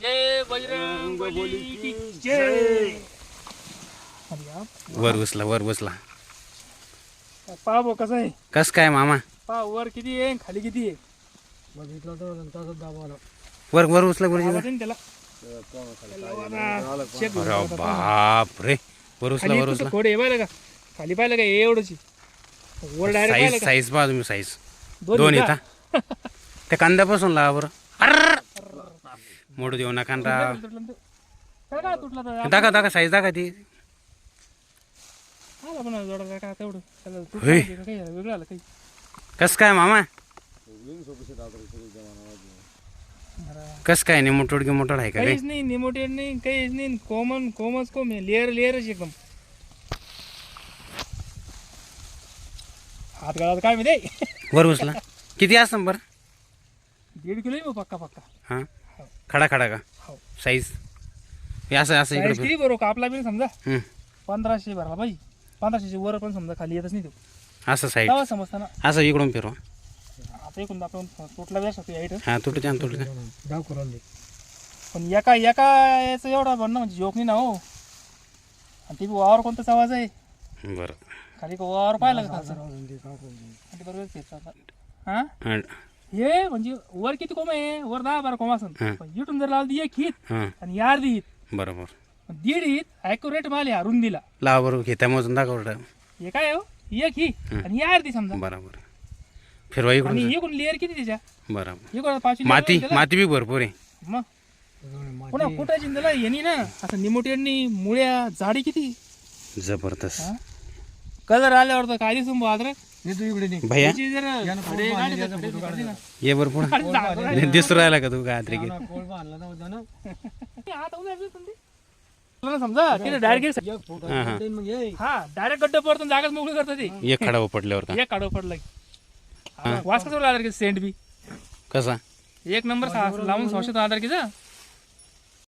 जय बजरंग बली की जय. वर बसला पहा भाऊ कसं आहे. कस काय मामा पहा वर किती आहे खाली किती आहे. बघितलं तर तसंच दाबावलं. वर उचला गुरुजी आवाज आहे ना त्याला. चेक करू अरे आता. बाप रे वर खाली उचला कुठं थोडे पाहिलं का खाली पाहिलं का एवढंची वर डायरेक्ट पाहिलं का साईज पहा तुम्ही साईज दोन दोन आहे येता त्या कांद्यापासून लावा बरं अर्र मोठं देऊ नका ना राव. काय तुटला तर दाखा साईज दाखा ती आला पण जोडा काय तेवढं त्याला होय. तुटलं का काही वेगळं आलं काही. कस काय मामा कस काय नाही मोठोड मोठोड आहे का रे. काहीच नाही निमोटेड नाही काहीच नाही कोमच कोम आहे लेअरच एकदम. हात गाळात काय माहिती वर उचला किती असं बरं 1.5 किलो आहे पक्का हां खडा का हो. साईज हे असं साईज इकडे किती बरोबर कापला बी समजा हं. 1500 भरला पाहिजे 1500 वर पण समजा खाली येतच नाही तो असं साईड तेव्हा समजताना असं इकडून फिरवा आता एकूण आपण तुटला बी शकतो हाईट. हां तुटू द्या डाव करून दे. पण एका याचं एवढा बनणं म्हणजे जोक नाही ना हो. आणि ते वावर कोणताच आवाज आहे बरं खाली का वावर पाहिलं का खालचं? राहून दे, का करून दे. आणि बरोबर तेच आता. हा हां हे म्हणजे वर किती कोंब आहे वर 10-12 कोंब हा. असेल पण इथून जर लावली एक हित हां आणि या अर्धी हित बरोबर 1.5 हित ॲक्युरेट माल आहे रुंदीला. लावा बरोबर घेत्या मोजून दाखव हे काय हो एक ही आणि या अर्धी समजा बरोबर फिरवा आणि इकडून एकूण लेअर किती त्याच्या बरोबर एकूण 5 माती बी भरपूर आहे मग त्याच्यामुळे पुन्हा फुटायची त्याला येणी ना असं निमोटेडनी मुळ्या झाडी किती जबरदस्त कलर आल्यावर तर काय दिसून अद्रक नाही तू इकडे नाही. भैया त्याची जर खडे काढले तर खडे काढले ना. ये भरपूर आणि झाकून राहिलं. दिसू राहिला का तू काय की कोळ बांधला नव्हता ना. आता उद्या दिसून ते. तुला समजा तिथे डायरेक्ट एक फोटो हां, हां. काढते मग ये. हा डायरेक्ट गड्डा पडतो जागाच मोकळी करतो ते एक खडा पडल्यावर का एक काढव पडलं वास कसं आधार की सेंट बी कसा एक नंबर लावून 600 आधार की जा